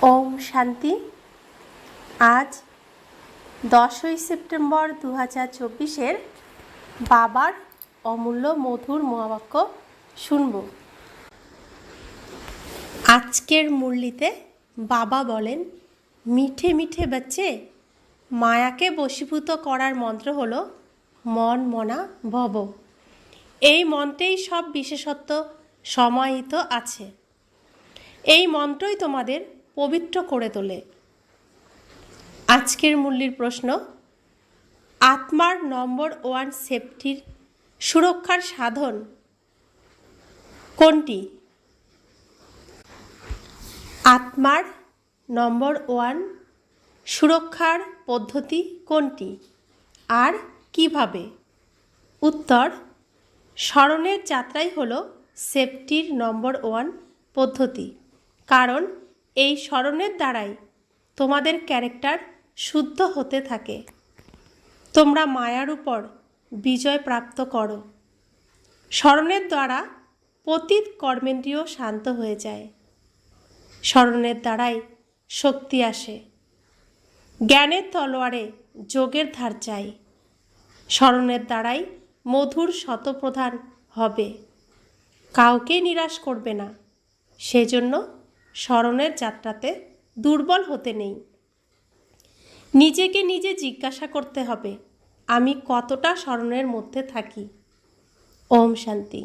ওম শান্তি। আজ 10ই সেপ্টেম্বর 2024 বাবার অমূল্য মধুর মহাবাক্য শুনব। আজকের মুরলিতে বাবা বলেন, মিঠে মিঠে বাচ্চে, মায়াকে বশীভূত করার মন্ত্র হলো মন মনা ভব। এই মন্ত্রেই সব বিশেষত্ব সমাহিত আছে। এই মন্ত্রই তোমাদের পবিত্র করে তোলে। আজকের মুরলির প্রশ্ন, আত্মার নম্বর 1 সেফটির সুরক্ষার সাধন কোনটি? আত্মার নম্বর 1 সুরক্ষার পদ্ধতি কোনটি আর কিভাবে? উত্তর, স্মরণের যাত্রাই হলো সেফটির নম্বর 1 পদ্ধতি। কারণ এই স্মরণের দ্বারাই তোমাদের ক্যারেক্টার শুদ্ধ হতে থাকে। তোমরা মায়ার উপর বিজয় প্রাপ্ত করো। স্মরণের দ্বারা পতিত কর্মেন্দ্রিয় শান্ত হয়ে যায়। স্মরণের দ্বারাই শক্তি আসে। জ্ঞানের তলোয়ারে যোগের ধার চাই। স্মরণের দ্বারাই মধুর শতপ্রধান হবে। কাউকে নিরাশ করবে না। সেজন্য স্মরণের যাত্রাতে দুর্বল হতে নেই। নিজেকে নিজে জিজ্ঞাসা করতে হবে, আমি কতটা স্মরণের মধ্যে থাকি। ওম শান্তি।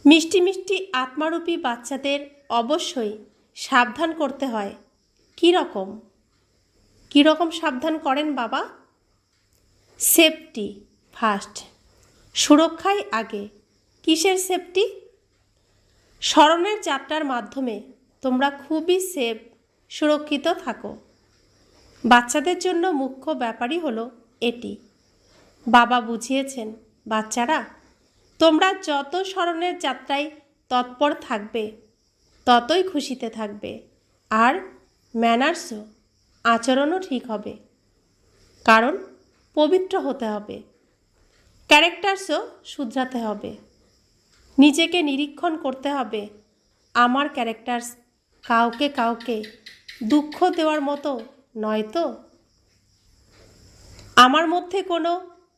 মিষ্টি মিষ্টি আত্মারূপী বাচ্চাদের অবশ্যই সাবধান করতে হয়। কী রকম সাবধান করেন বাবা? সেফটি ফার্স্ট, সুরক্ষাই আগে। কিসের সেফটি? স্মরণের যাত্রার মাধ্যমে তোমরা খুবই সেফ, সুরক্ষিত থাকো। বাচ্চাদের জন্য মুখ্য ব্যাপারই হলো এটি। বাবা বুঝিয়েছেন, বাচ্চারা, তোমরা যত স্মরণের যাত্রায় তৎপর থাকবে ততই খুশিতে থাকবে, আর ম্যানার্সও, আচরণও ঠিক হবে। কারণ পবিত্র হতে হবে, ক্যারেক্টার্সও শুধরাতে হবে। নিজেকে নিরীক্ষণ করতে হবে, আমার ক্যারেক্টার্স কাউকে দুঃখ দেওয়ার মতো নয় তো? আমার মধ্যে কোনো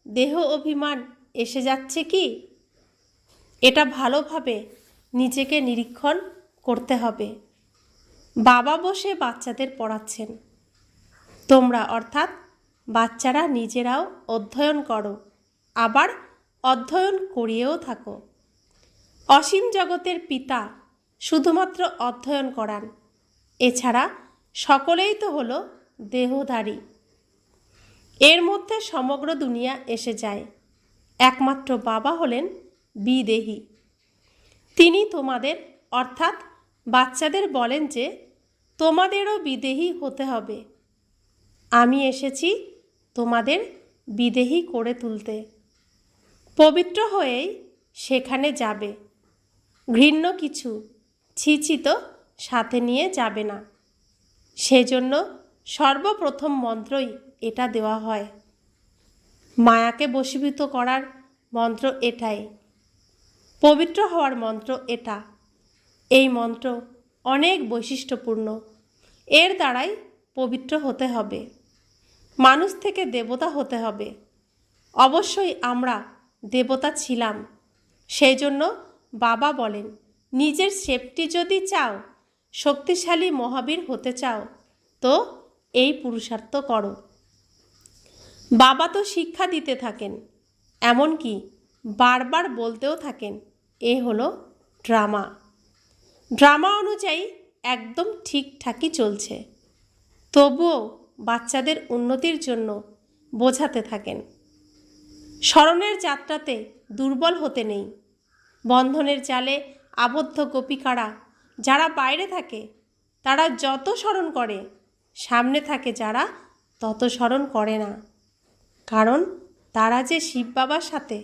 দেহ অভিমান এসে যাচ্ছে কি? এটা ভালোভাবে নিজেকে নিরীক্ষণ করতে হবে। বাবা বসে বাচ্চাদের পড়াচ্ছেন। তোমরা অর্থাৎ বাচ্চারা নিজেরাও অধ্যয়ন করো, আবার অধ্যয়ন করিয়েও থাকো। অসীম জগতের পিতা শুধুমাত্র অধ্যয়ন করান, এছাড়া সকলেই তো হলো দেহধারী। এর মধ্যে সমগ্র দুনিয়া এসে যায়। একমাত্র বাবা হলেন বিদেহী। তিনি তোমাদের অর্থাৎ বাচ্চাদের বলেন যে তোমাদেরও বিদেহী হতে হবে। আমি এসেছি তোমাদের বিদেহী করে তুলতে। পবিত্র হয়েই সেখানে যাবে। ঘৃণ্য কিছু ছিচিত সাথে নিয়ে যাবে না। সেজন্য সর্বপ্রথম মন্ত্রই এটা দেওয়া হয়। মায়াকে বশীভূত করার মন্ত্র এটাই। পবিত্র হওয়ার মন্ত্র এটা। এই মন্ত্র অনেক বৈশিষ্ট্যপূর্ণ। এর দ্বারাই পবিত্র হতে হবে। মানুষ থেকে দেবতা হতে হবে। অবশ্যই আমরা দেবতা ছিলাম। সেই জন্য বাবা বলেন, নিজের সেফটি যদি চাও, শক্তিশালী মহাবীর হতে চাও, তো এই পুরুষার্থ করো। বাবা তো শিক্ষা দিতে থাকেন, এমনকি বারবার বলতেও থাকেন, এ হলো ড্রামা। ড্রামা অনুযায়ী একদম ঠিকঠাকই চলছে। তবুও বাচ্চাদের উন্নতির জন্য বোঝাতে থাকেন। স্মরণের যাত্রাতে দুর্বল হতে নেই। বন্ধনের জালে আবদ্ধ গোপিকারা যারা বাইরে থাকে তারা যত স্মরণ করে, সামনে থাকে যারা তত স্মরণ করে না। কারণ তারা যে শিব বাবার সাথে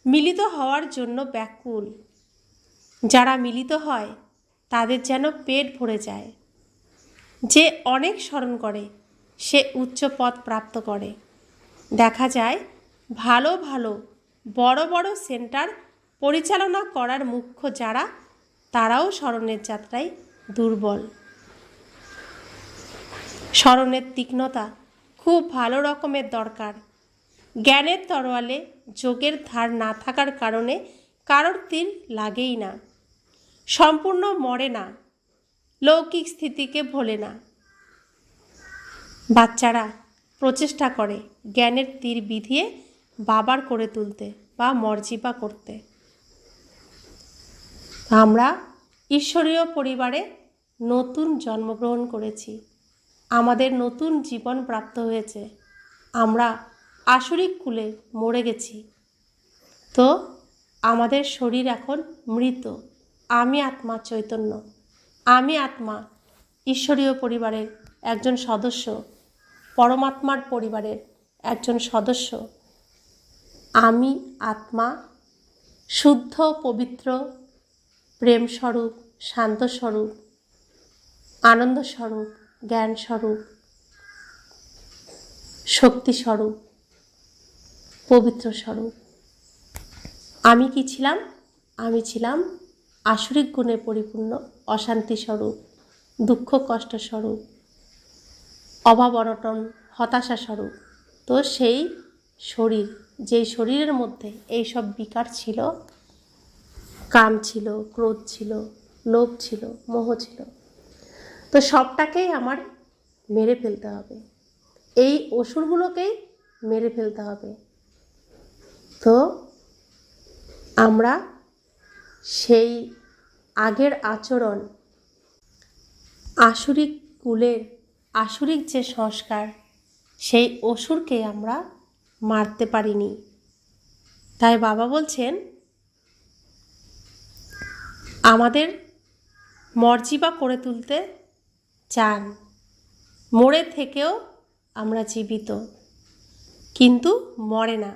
মিলিত হওয়ার জন্য ব্যাকুল। যারা মিলিত হয় তাদের যেন পেট ভরে যায়। যে অনেক স্মরণ করে সে উচ্চ পদ প্রাপ্ত করে। দেখা যায় ভালো ভালো বড় বড় সেন্টার পরিচালনা করার মুখ্য যারা, তারাও স্মরণের যাত্রায় দুর্বল। স্মরণের তীক্ষ্ণতা খুব ভালো রকমের দরকার। জ্ঞানের তরোয়ালে যোগের ধার না থাকার কারণে কারোর তীর লাগেই না, সম্পূর্ণ মরে না, লৌকিক স্থিতিকে ভোলে না। বাচ্চারা প্রচেষ্টা করে জ্ঞানের তীর বিধিয়ে বাবার করে তুলতে বা মর্জিবা করতে। আমরা ঈশ্বরীয় পরিবারে নতুন জন্মগ্রহণ করেছি, আমাদের নতুন জীবন প্রাপ্ত হয়েছে, আমরা আসরিক কুলে মরে গেছি। তো আমাদের শরীর এখন মৃত। আমি আত্মা চৈতন্য, আমি আত্মা ঈশ্বরীয় পরিবারের একজন সদস্য, পরমাত্মার পরিবারের একজন সদস্য। আমি আত্মা শুদ্ধ, পবিত্র, প্রেমস্বরূপ, শান্তস্বরূপ, আনন্দস্বরূপ, জ্ঞানস্বরূপ, শক্তিস্বরূপ, পবিত্র স্বরূপ। আমি কি ছিলাম? আমি ছিলাম আসরিক গুণে পরিপূর্ণ অশান্তি স্বরূপ, দুঃখ কষ্ট স্বরূপ, অভাব অনটন, হতাশা স্বরূপ। তো সেই শরীর, যেই শরীরের মধ্যে এই সব বিকার ছিল, কাম ছিল, ক্রোধ ছিল, লোভ ছিল, মোহ ছিল, তো সবটাকেই আমার মেরে ফেলতে হবে, এই অসুরগুলোকেই মেরে ফেলতে হবে। তো আমরা সেই আগের আচরণ, আসরিক কুলের আসরিক যে সংস্কার, সেই অসুরকে আমরা মারতে পারিনি। তাই বাবা বলছেন আমাদের মর্জিবা করে তুলতে চান। মরে থেকেও আমরা জীবিত, কিন্তু মরে না।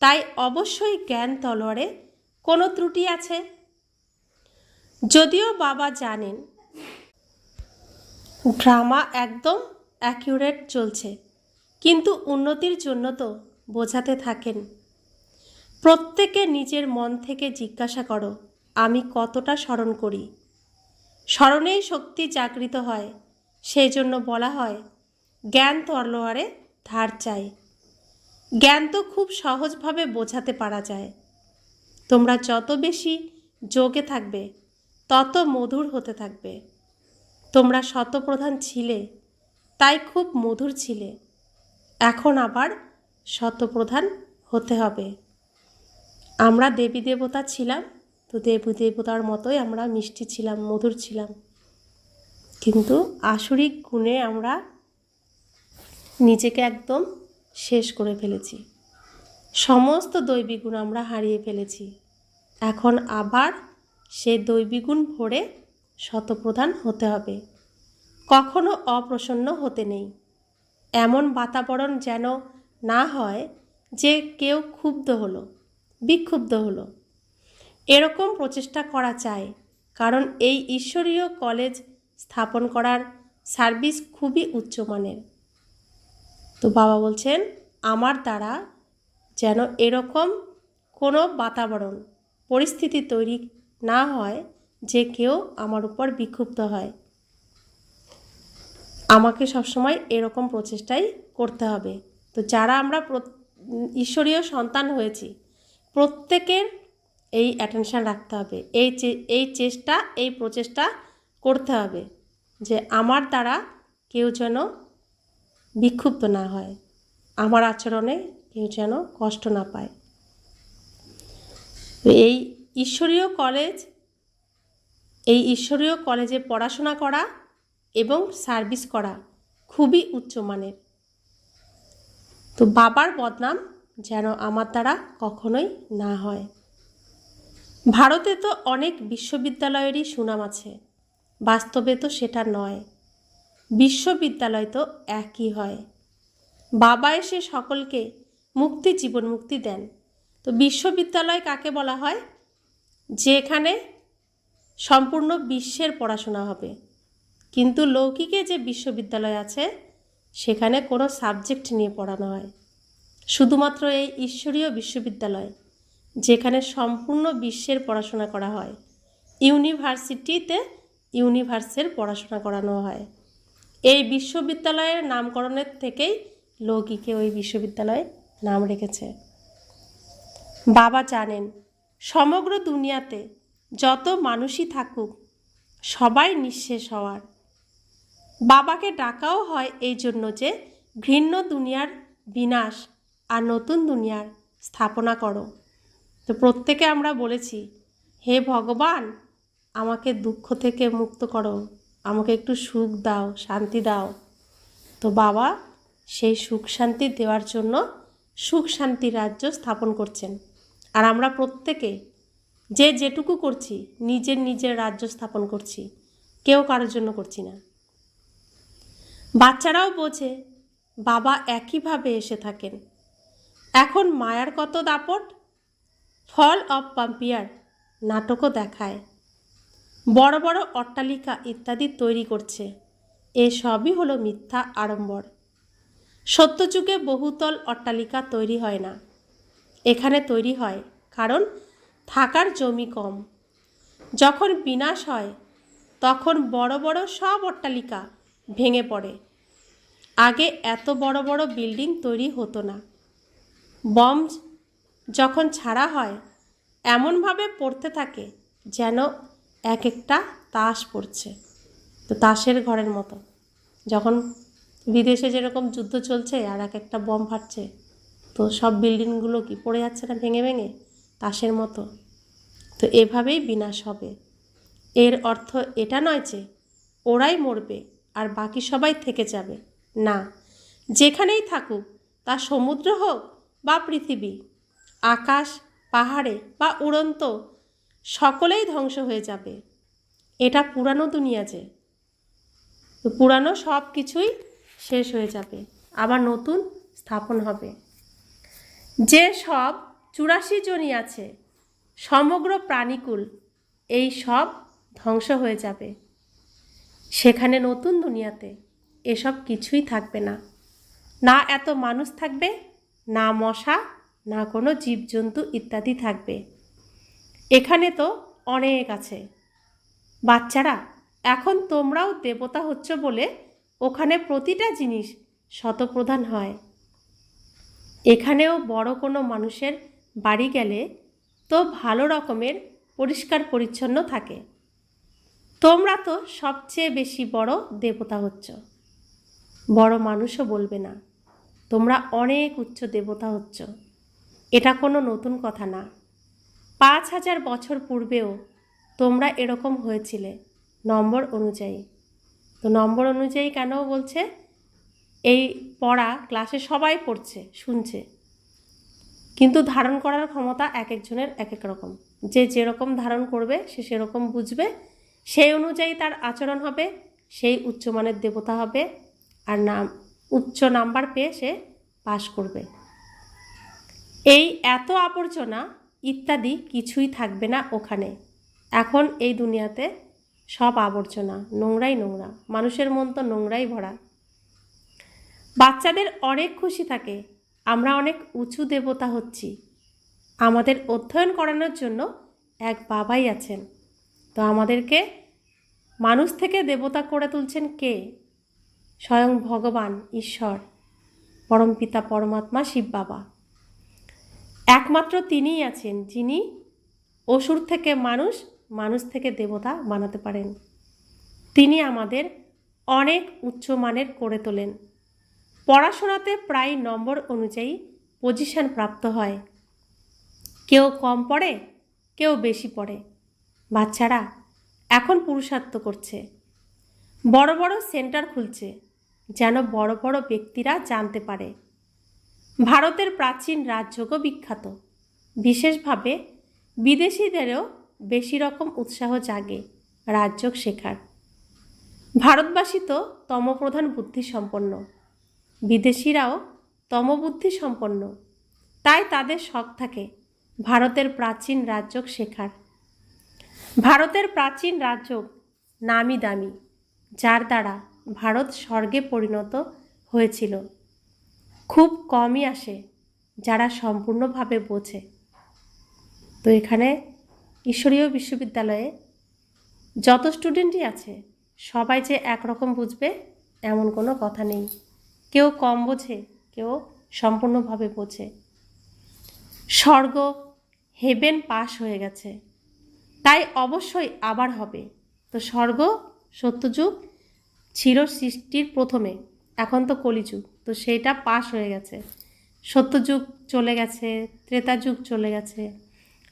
তাই অবশ্যই জ্ঞান তলোয়ারে কোনো ত্রুটি আছে। যদিও বাবা জানেন ড্রামা একদম অ্যাকিউরেট চলছে, কিন্তু উন্নতির জন্য তো বোঝাতে থাকেন। প্রত্যেকে নিজের মন থেকে জিজ্ঞাসা করো, আমি কতটা স্মরণ করি? স্মরণেই শক্তি জাগৃত হয়। সেই জন্য বলা হয় জ্ঞান তলোয়ারে ধার চাই। জ্ঞান তো খুব সহজভাবে বোঝাতে পারা যায়। তোমরা যত বেশি যোগে থাকবে তত মধুর হতে থাকবে। তোমরা শতপ্রধান ছিলে, তাই খুব মধুর ছিলে। এখন আবার শতপ্রধান হতে হবে। আমরা দেবী দেবতা ছিলাম, তো দেবী দেবতার মতোই আমরা মিষ্টি ছিলাম, মধুর ছিলাম, কিন্তু আসরিক গুণে আমরা নিজেকে একদম শেষ করে ফেলেছি। সমস্ত দৈবিক গুণ আমরা হারিয়ে ফেলেছি। এখন আবার সে দৈবিক গুণ ভরে শতপ্রধান হতে হবে। কখনো অপ্রসন্ন হতে নেই। এমন বাতাবরণ যেন না হয় যে কেউ ক্ষুব্ধ হলো, বিক্ষুব্ধ হলো। এরকম প্রচেষ্টা করা চাই, কারণ এই ঈশ্বরীয় কলেজ স্থাপন করার সার্ভিস খুবই উচ্চমানের। তো বাবা বলছেন আমার দ্বারা যেন এরকম কোনো বাতাবরণ, পরিস্থিতি তৈরি না হয় যে কেউ আমার উপর বিক্ষুব্ধ হয়। আমাকে সবসময় এরকম প্রচেষ্টাই করতে হবে। তো যারা আমরা ঈশ্বরীয় সন্তান হয়েছি, প্রত্যেকের এই অ্যাটেনশান রাখতে হবে, এই প্রচেষ্টা করতে হবে যে আমার দ্বারা কেউ যেন বিক্ষুব্ধ না হয়, আমার আচরণে কেউ যেন কষ্ট না পায়। এই ঈশ্বরীয় কলেজে পড়াশোনা করা এবং সার্ভিস করা খুবই উচ্চমানের। তো বাবার বদনাম যেন আমার দ্বারা কখনোই না হয়। ভারতে তো অনেক বিশ্ববিদ্যালয়েরই সুনাম আছে, বাস্তবে তো সেটা নয়। বিশ্ববিদ্যালয় তো একই হয়। বাবা এসে সকলকে মুক্তি, জীবন মুক্তি দেন। তো বিশ্ববিদ্যালয় কাকে বলা হয়? যেখানে সম্পূর্ণ বিশ্বের পড়াশোনা হবে। কিন্তু লৌকিকে যে বিশ্ববিদ্যালয় আছে সেখানে কোনো সাবজেক্ট নিয়ে পড়ানো হয়। শুধুমাত্র এই ঈশ্বরীয় বিশ্ববিদ্যালয় যেখানে সম্পূর্ণ বিশ্বের পড়াশোনা করা হয়, ইউনিভার্সিটিতে ইউনিভার্সের পড়াশোনা করানো হয়। এই বিশ্ববিদ্যালয়ের নামকরণের থেকেই লৌকিকে ওই বিশ্ববিদ্যালয়ে নাম রেখেছে। বাবা জানেন সমগ্র দুনিয়াতে যত মানুষই থাকুক সবাই নিঃশেষ হওয়ার। বাবাকে ডাকাও হয় এই জন্য যে ঘৃণ্য দুনিয়ার বিনাশ আর নতুন দুনিয়ার স্থাপনা করো। তো প্রত্যেকে আমরা বলেছি, হে ভগবান, আমাকে দুঃখ থেকে মুক্ত করো, আমাকে একটু সুখ দাও, শান্তি দাও। তো বাবা সেই সুখ শান্তি দেওয়ার জন্য সুখ শান্তি রাজ্য স্থাপন করছেন। আর আমরা প্রত্যেকে যে যেটুকু করছি নিজের নিজের রাজ্য স্থাপন করছি, কেউ কারোর জন্য করছি না। বাচ্চারাও বোঝে বাবা একইভাবে এসে থাকেন। এখন মায়ার কত দাপট, ফল অফ পাম্পিয়ার নাটকও দেখায়, বড় বড় অট্টালিকা ইত্যাদি তৈরি করছে। এ সবই হলো মিথ্যা আড়ম্বর। সত্যযুগে বহুতল অট্টালিকা তৈরি হয় না, এখানে তৈরি হয় কারণ থাকার জমি কম। যখন বিনাশ হয় তখন বড় বড় সব অট্টালিকা ভেঙে পড়ে। আগে এত বড় বড় বিল্ডিং তৈরি হতো না। বম যখন ছাড়া হয় এমনভাবে পড়তে থাকে যেন এক একটা তাস পড়ছে। তো তাসের ঘরের মতো যখন বিদেশে যেরকম যুদ্ধ চলছে আর এক একটা বম ফাটছে, তো সব বিল্ডিংগুলো কি পড়ে যাচ্ছে না ভেঙে ভেঙে, তাসের মতো। তো এভাবেই বিনাশ হবে। এর অর্থ এটা নয় যে ওরাই মরবে আর বাকি সবাই থেকে যাবে, না। যেখানেই থাকুক, তা সমুদ্র হোক বা পৃথিবী, আকাশ, পাহাড়ে বা উড়ন্ত, সকলেই ধ্বংস হয়ে যাবে। এটা পুরানো দুনিয়া যে, তো পুরানো সব কিছুই শেষ হয়ে যাবে, আবার নতুন স্থাপন হবে। যে সব 84 জনই আছে, সমগ্র প্রাণীকুল, এই সব ধ্বংস হয়ে যাবে। সেখানে নতুন দুনিয়াতে এসব কিছুই থাকবে না। না এত মানুষ থাকবে, না মশা, না কোনো জীবজন্তু ইত্যাদি থাকবে। এখানে তো অনেক আছে। বাচ্চারা, এখন তোমরাও দেবতা হচ্ছ বলে ওখানে প্রতিটা জিনিস শতপ্রধান হয়। এখানেও বড় কোনো মানুষের বাড়ি গেলে তো ভালো রকমের পরিষ্কার পরিচ্ছন্ন থাকে। তোমরা তো সবচেয়ে বেশি বড় দেবতা হচ্ছ। বড় মানুষও বলবে না, তোমরা অনেক উচ্চ দেবতা হচ্ছ। এটা কোনো নতুন কথা না। 5000 বছর পূর্বেও তোমরা এরকম হয়েছিলে নম্বর অনুযায়ী। তো নম্বর অনুযায়ী কেন বলছে? এই পড়া ক্লাসে সবাই পড়ছে, শুনছে, কিন্তু ধারণ করার ক্ষমতা এক একজনের এক এক রকম। যে যেরকম ধারণ করবে সে সেরকম বুঝবে, সেই অনুযায়ী তার আচরণ হবে, সেই উচ্চমানের দেবতা হবে, আর উচ্চ নাম্বার পেয়ে সে পাশ করবে। এই এত আবর্জনা ইত্যাদি কিছুই থাকবে না ওখানে। এখন এই দুনিয়াতে সব আবর্জনা, নোংরাই নোংরা, মানুষের মন তো নোংরাই ভরা। বাচ্চাদের অনেক খুশি থাকে, আমরা অনেক উঁচু দেবতা হচ্ছি। আমাদের অধ্যয়ন করানোর জন্য এক বাবাই আছেন। তো আমাদেরকে মানুষ থেকে দেবতা করে তুলছেন কে? স্বয়ং ভগবান ঈশ্বর, পরমপিতা পরমাত্মা শিব বাবা। একমাত্র তিনিই আছেন যিনি অসুর থেকে মানুষ, মানুষ থেকে দেবতা বানাতে পারেন। তিনি আমাদের অনেক উচ্চমানের করে তোলেন। পড়াশোনাতে প্রায় নম্বর অনুযায়ী পজিশন প্রাপ্ত হয়। কেউ কম পড়ে, কেউ বেশি পড়ে। বাচ্চারা এখন পুরুষার্থ করছে, বড় বড় সেন্টার খুলছে যেন বড় বড় ব্যক্তিরা জানতে পারে। ভারতের প্রাচীন রাজযোগও বিখ্যাত। বিশেষভাবে বিদেশিদেরও বেশি রকম উৎসাহ জাগে রাজযোগ শেখার। ভারতবাসী তো তমপ্রধান বুদ্ধি সম্পন্ন, বিদেশিরাও তমবুদ্ধি সম্পন্ন। তাই তাদের শখ থাকে ভারতের প্রাচীন রাজযোগ শেখার। ভারতের প্রাচীন রাজযোগ নামি দামি, যার দ্বারা ভারত স্বর্গে পরিণত হয়েছিল। খুব কমই আসে যারা সম্পূর্ণভাবে বোঝে। তো এখানে ঈশ্বরীয় বিশ্ববিদ্যালয়ে যত স্টুডেন্টই আছে সবাই যে একরকম বুঝবে এমন কোনো কথা নেই। কেউ কম বোঝে, কেউ সম্পূর্ণভাবে বোঝে। স্বর্গ, হেভেন পাস হয়ে গেছে, তাই অবশ্যই আবার হবে। তো স্বর্গ সত্যযুগ ছিল সৃষ্টির প্রথমে, এখন তো কলিযুগ, তো সেইটা পাস হয়ে গেছে। সত্যযুগ চলে গেছে, ত্রেতা যুগ চলে গেছে,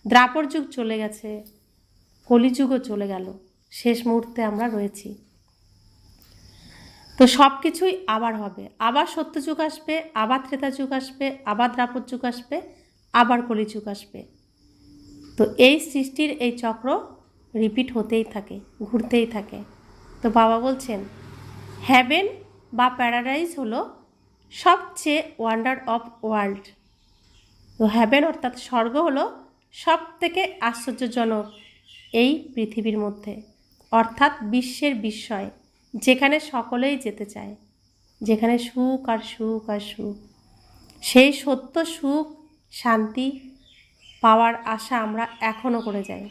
দ্বাপর যুগ চলে গেছে, কলিযুগও চলে গেল। শেষ মুহূর্তে আমরা রয়েছি। তো সব কিছুই আবার হবে। আবার সত্যযুগ আসবে, আবার ত্রেতা যুগ আসবে, আবার দ্বাপর যুগ আসবে, আবার কলিযুগ আসবে। তো এই সৃষ্টির এই চক্র রিপিট হতেই থাকে, ঘুরতেই থাকে। তো বাবা বলছেন হ্যাভেন বা প্যারাডাইস হলো সবচেয়ে ওয়ান্ডার অফ ওয়ার্ল্ড। তো হ্যাভেন অর্থাৎ স্বর্গ হলো সব থেকে আশ্চর্যজনক এই পৃথিবীর মধ্যে, অর্থাৎ বিশ্বের বিস্ময়, যেখানে সকলেই যেতে চায়, যেখানে সুখ আর সুখ আর সুখ। সেই সত্য সুখ শান্তি পাওয়ার আশা আমরা এখনও করে যাই।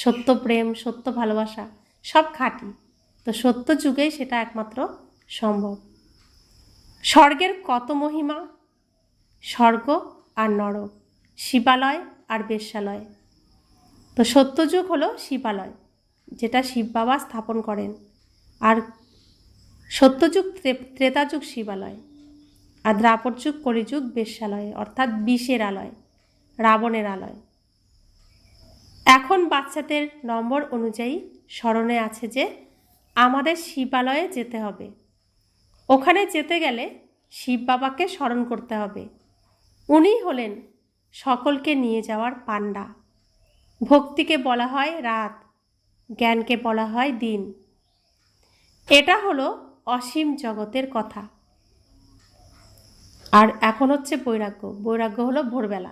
সত্য প্রেম, সত্য ভালোবাসা সব খাঁটি। তো সত্য যুগেই সেটা একমাত্র সম্ভব। স্বর্গের কত মহিমা, স্বর্গ আর নরক, শিবালয় আর বেশ্যালয়। তো সত্যযুগ হলো শিবালয়, যেটা শিব বাবা স্থাপন করেন, আর সত্যযুগ ত্রেতাযুগ শিবালয়, আর দ্বাপর যুগ কলিযুগ বেশ্যালয়, অর্থাৎ বিষের আলয়, রাবণের আলয়। এখন বাচ্চাদের নম্বর অনুযায়ী স্মরণে আছে যে আমাদের শিবালয়ে যেতে হবে। ওখানে যেতে গেলে শিব বাবাকে স্মরণ করতে হবে। উনি হলেন সকলকে নিয়ে যাওয়ার পান্ডা। ভক্তিকে বলা হয় রাত, জ্ঞানকে বলা হয় দিন। এটা হলো অসীম জগতের কথা। আর এখন হচ্ছে বৈরাগ্য। বৈরাগ্য হলো ভোরবেলা।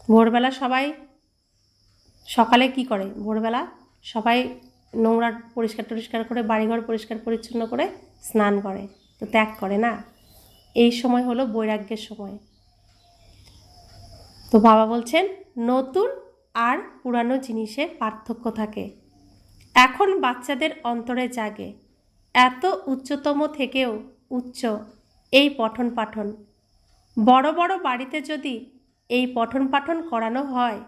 ভোরবেলা সবাই সকালে কি করে, ভোরবেলা সবাই নোংরা পরিষ্কার করে বাড়িঘর পরিষ্কার পরিচ্ছন্ন করে স্নান করে, তো ত্যাগ করে না। এই সময় হলো বৈরাগ্যের সময়। তো বাবা বলছেন নতুন আর পুরানো জিনিসে পার্থক্য থাকে। এখন বাচ্চাদের অন্তরে জাগে এত উচ্চতম থেকেও উচ্চ এই পঠন পাঠন। বড় বড় বাড়িতে যদি এই পঠন পাঠন করানো হয়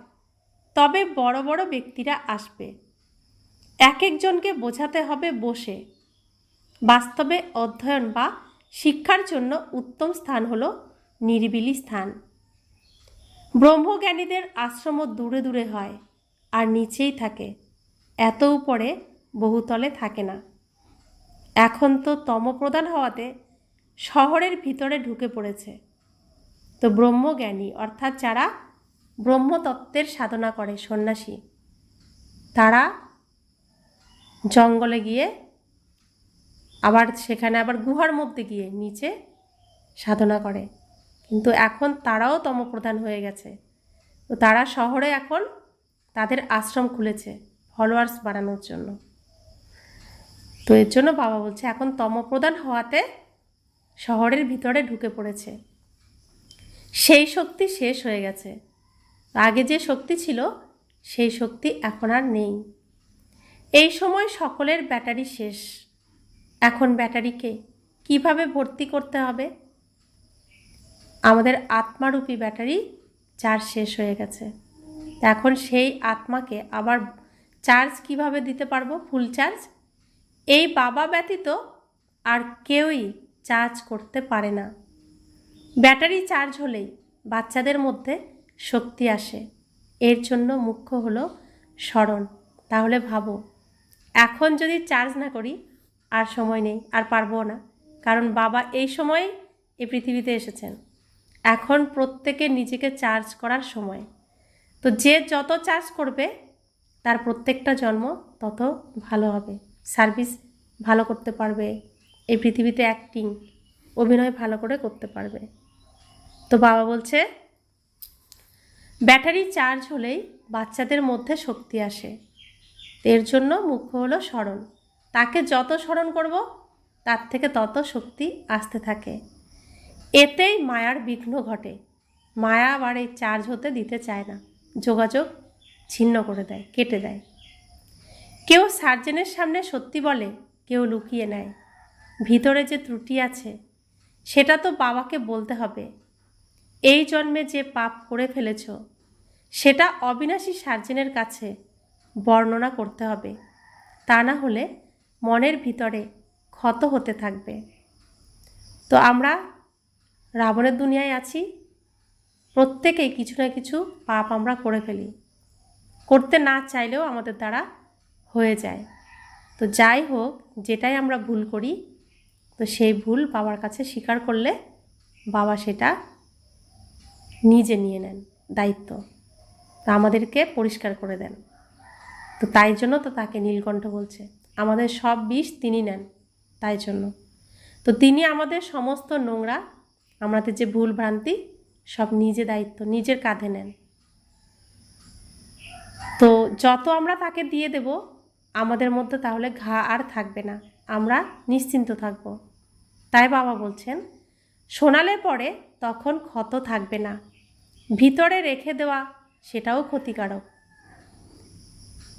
তবে বড় বড় ব্যক্তিরা আসবে। এক একজনকে বোঝাতে হবে বসে। বাস্তবে অধ্যয়ন বা শিক্ষার জন্য উত্তম স্থান হলো নিরিবিলি স্থান। ব্রহ্মজ্ঞানীদের আশ্রম দূরে দূরে হয় আর নিচেই থাকে, এত উপরে বহুতলে থাকে না। এখন তো তমপ্রধান হওয়াতে শহরের ভিতরে ঢুকে পড়েছে। তো ব্রহ্মজ্ঞানী অর্থাৎ যারা ব্রহ্মতত্ত্বের সাধনা করে সন্ন্যাসী, তারা জঙ্গলে গিয়ে আবার সেখানে আবার গুহার মধ্যে গিয়ে নিচে সাধনা করে। কিন্তু এখন তারাও তমপ্রধান হয়ে গেছে। তো তারা শহরে এখন তাদের আশ্রম খুলেছে ফলোয়ার্স বাড়ানোর জন্য। তো এর জন্য বাবা বলছে এখন তমপ্রধান হওয়াতে শহরের ভিতরে ঢুকে পড়েছে। সেই শক্তি শেষ হয়ে গেছে। আগে যে শক্তি ছিল সেই শক্তি এখন আর নেই। এই সময় সকলের ব্যাটারি শেষ। এখন ব্যাটারিকে কিভাবে ভর্তি করতে হবে? আমাদের আত্মারূপী ব্যাটারি চার্জ শেষ হয়ে গেছে। এখন সেই আত্মাকে আবার চার্জ কিভাবে দিতে পারবো, ফুল চার্জ? এই বাবা ব্যতীত আর কেউই চার্জ করতে পারে না। ব্যাটারি চার্জ হলেই বাচ্চাদের মধ্যে শক্তি আসে। এর জন্য মুখ্য হলো স্মরণ। তাহলে ভাবো, এখন যদি চার্জ না করি আর সময় নেই, আর পারবো না, কারণ বাবা এই সময় এই পৃথিবীতে এসেছেন। এখন প্রত্যেকে নিজেকে চার্জ করার সময়। তো যে যত চার্জ করবে তার প্রত্যেকটা জন্ম তত ভালো হবে, সার্ভিস ভালো করতে পারবে, এই পৃথিবীতে অ্যাক্টিং অভিনয় ভালো করে করতে পারবে। তো বাবা বলছে ব্যাটারি চার্জ হলেই বাচ্চাদের মধ্যে শক্তি আসে। এর জন্য মুখ্য হলো স্মরণ। তাকে যত স্মরণ করব তার থেকে তত শক্তি আসতে থাকে। এতেই মায়ার বিঘ্ন ঘটে। মায়া আবার এই চার্জ হতে দিতে চায় না, যোগাযোগ ছিন্ন করে দেয়, কেটে দেয়। কেউ সার্জেনের সামনে সত্যি বলে, কেউ লুকিয়ে নেয়। ভিতরে যে ত্রুটি আছে সেটা তো বাবাকে বলতে হবে। এই জন্মে যে পাপ করে ফেলেছ সেটা অবিনাশী সার্জেনের কাছে বর্ণনা করতে হবে, তা না হলে মনের ভিতরে ক্ষত হতে থাকবে। তো আমরা রাবণের দুনিয়ায় আছি, প্রত্যেকেই কিছু না কিছু পাপ আমরা করে ফেলি, করতে না চাইলেও আমাদের দ্বারা হয়ে যায়। তো যাই হোক, যেটাই আমরা ভুল করি, তো সেই ভুল বাবার কাছে স্বীকার করলে বাবা সেটা নিজে নিয়ে নেন দায়িত্ব, তো আমাদেরকে পরিষ্কার করে দেন। তো তাই জন্য তো তাকে নীলকণ্ঠ বলছে, আমাদের সব বিষ তিনি নেন, তাই জন্য তো তিনি আমাদের সমস্ত নোংরা, আমাদের যে ভুল ভ্রান্তি সব নিজে দায়িত্ব নিজের কাঁধে নেন। তো যত আমরা তাকে দিয়ে দেব আমাদের মধ্যে তাহলে ঘা আর থাকবে না, আমরা নিশ্চিন্ত থাকব। তাই বাবা বলছেন, শোনালে পরে তখন ক্ষত থাকবে না, ভিতরে রেখে দেওয়া সেটাও ক্ষতিকারক।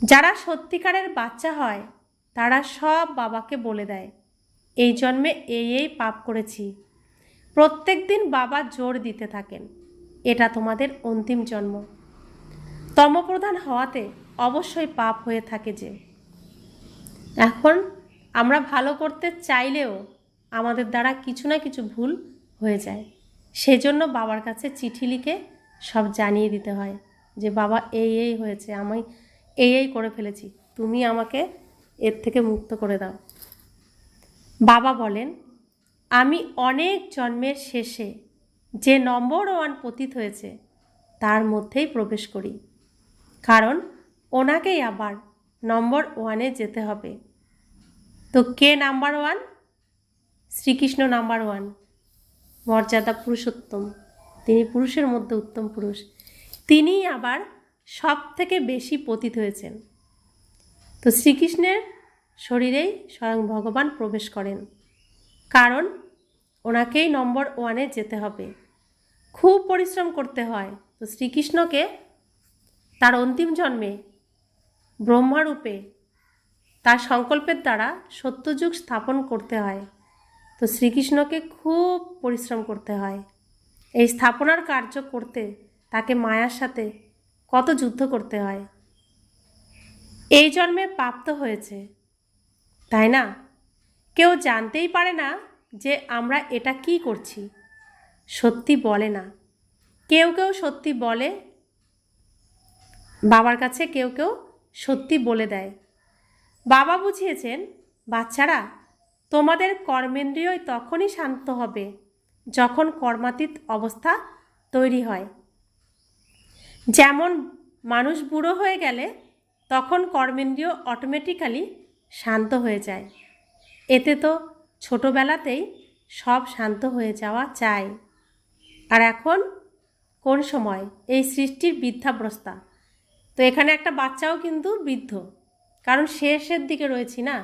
যারা সত্যিকারের বাচ্চা হয় তারা সব বাবাকে বলে দেয়, এই জন্মে এই পাপ করেছি। প্রত্যেক দিন বাবা জোর দিতে থাকেন, এটা তোমাদের অন্তিম জন্ম। তমপ্রধান হওয়াতে অবশ্যই পাপ হয়ে থাকে যে। এখন আমরা ভালো করতে চাইলেও আমাদের দ্বারা কিছু না কিছু ভুল হয়ে যায়, সেজন্য বাবার কাছে চিঠি লিখে সব জানিয়ে দিতে হয় যে বাবা এই হয়েছে, আমি এই করে ফেলেছি, তুমি আমাকে এর থেকে মুক্ত করে দাও। বাবা বলেন, আমি অনেক জন্মের শেষে যে নম্বর 1 পতিত হয়েছে তার মধ্যেই প্রবেশ করি, কারণ ওনাকেই আবার নম্বর 1-এ যেতে হবে। তো কে নাম্বার 1? শ্রীকৃষ্ণ নাম্বার 1, মর্যাদা পুরুষোত্তম, তিনি পুরুষের মধ্যে উত্তম পুরুষ, তিনিই আবার সব থেকে বেশি পতিত হয়েছেন। তো শ্রীকৃষ্ণের শরীরেই স্বয়ং ভগবান প্রবেশ করেন, কারণ ওনাকেই নম্বর 1-এ যেতে হবে, খুব পরিশ্রম করতে হয়। তো শ্রীকৃষ্ণকে তার অন্তিম জন্মে ব্রহ্মারূপে তার সংকল্পের দ্বারা সত্যযুগ স্থাপন করতে হয়। তো শ্রীকৃষ্ণকে খুব পরিশ্রম করতে হয়, এই স্থাপনার কার্য করতে তাকে মায়ার সাথে কত যুদ্ধ করতে হয়। এই জন্মে প্রাপ্ত হয়েছে, তাই না? কেউ জানতেই পারে না যে আমরা এটা কি করছি, সত্যি বলে না। কেউ কেউ সত্যি বলে বাবার কাছে, কেউ কেউ সত্যি বলে দেয়। বাবা বুঝিয়েছেন, বাচ্চারা তোমাদের কর্মেন্দ্রিয় তখনই শান্ত হবে যখন কর্মাতীত অবস্থা তৈরি হয়। যেমন মানুষ বুড়ো হয়ে গেলে তখন কর্মেন্দ্রিয় অটোমেটিক্যালি শান্ত হয়ে যায়, এতে তো ছোটোবেলাতেই সব শান্ত হয়ে যাওয়া চাই। আর এখন কোন সময় এই সৃষ্টির বৃদ্ধাবস্থা, তো এখানে একটা বাচ্চাও কিন্তু বৃদ্ধ, কারণ শেষের দিকে রয়েছি না।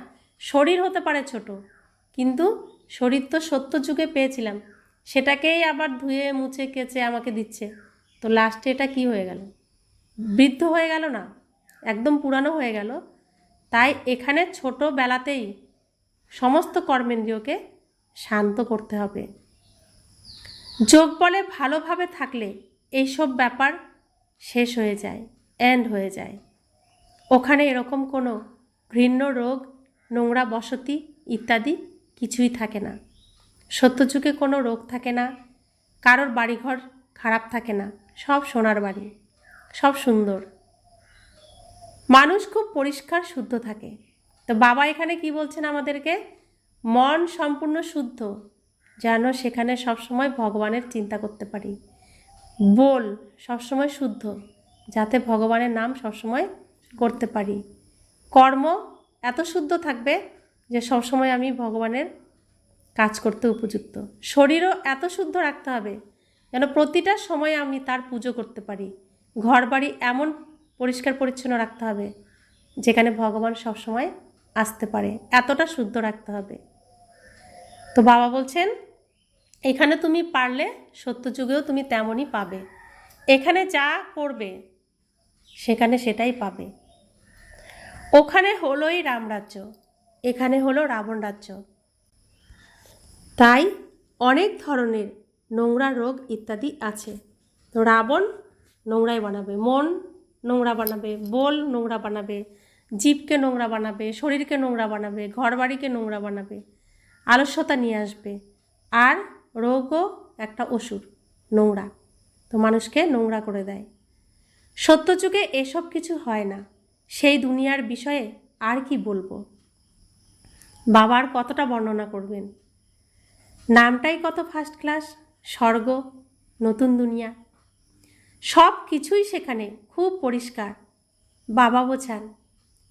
শরীর হতে পারে ছোট, কিন্তু শরীর তো সত্য যুগে পেয়েছিলাম, সেটাকেই আবার ধুয়ে মুছে কেচে আমাকে দিচ্ছে, তো লাস্টে এটা কি হয়ে গেল? বৃদ্ধ হয়ে গেল না, একদম পুরানো হয়ে গেল। তাই এখানে ছোটোবেলাতেই সমস্ত কর্মেন্দ্রিয়কে শান্ত করতে হবে। যোগ বলে ভালোভাবে থাকলে এইসব ব্যাপার শেষ হয়ে যায়, এন্ড হয়ে যায়। ওখানে এরকম কোনো ঘৃণ্য রোগ, নোংরা বসতি ইত্যাদি কিছুই থাকে না। সত্যযুগে কোনো রোগ থাকে না, কারোর বাড়িঘর খারাপ থাকে না, সব সোনার বাড়ি, সব সুন্দর, মানুষ খুব পরিষ্কার শুদ্ধ থাকে। তো বাবা এখানে কি বলছেন আমাদেরকে? মন সম্পূর্ণ শুদ্ধ, যেন সেখানে সবসময় ভগবানের চিন্তা করতে পারি। বল সবসময় শুদ্ধ, যাতে ভগবানের নাম সবসময় করতে পারি। কর্ম এত শুদ্ধ থাকবে যে সবসময় আমি ভগবানের কাজ করতে উপযুক্ত। শরীরও এত শুদ্ধ রাখতে হবে যেন প্রতিটা সময় আমি তার পুজো করতে পারি। ঘর বাড়ি এমন পরিষ্কার পরিচ্ছন্ন রাখতে হবে যেখানে ভগবান সবসময় আসতে পারে, এতটা শুদ্ধ রাখতে হবে। তো বাবা বলছেন, এখানে তুমি পারলে সত্যযুগেও তুমি তেমনই পাবে, এখানে যা করবে সেখানে সেটাই পাবে। ওখানে হলোই রামরাজ্য, এখানে হলো রাবণ রাজ্য। তাই অনেক ধরনের নোংরা রোগ ইত্যাদি আছে। তো রাবণ নোংরাই বানাবে, মন নোংরা বানাবে, বোল নোংরা বানাবে, জীবকে নোংরা বানাবে, শরীরকে নোংরা বানাবে, ঘরবাড়িকে নোংরা বানাবে, আলস্যতা নিয়ে আসবে। আর রোগও একটা অসুর, নোংরা। তো মানুষকে নোংরা করে দেয়। সত্যযুগে এসব কিছু হয় না। সেই দুনিয়ার বিষয়ে আর কি বলবো? বাবার কতটা বর্ণনা করবেন? নামটাই কত ফার্স্ট ক্লাস, স্বর্গ, নতুন দুনিয়া, সব কিছুই সেখানে খুব পরিষ্কার। বাবা বোঝান,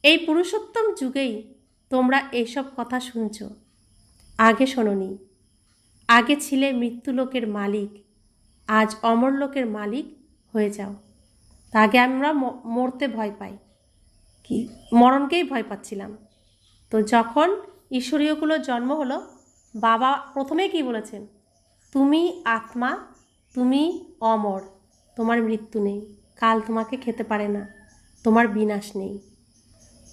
এই পুরুষোত্তম যুগেই তোমরা এইসব কথা শুনছ, আগে শোনোনি। আগে ছিলে মৃত্যুলোকের মালিক, আজ অমরলোকের মালিক হয়ে যাও। তা আগে আমরা মরতে ভয় পাই, কি মরণকেই ভয় পাচ্ছিলাম। তো যখন ঈশ্বরীয়গুলোর জন্ম হলো, বাবা প্রথমে কি বলেছেন? তুমি আত্মা, তুমি অমর, তোমার মৃত্যু নেই, কাল তোমাকে খেতে পারে না, তোমার বিনাশ নেই,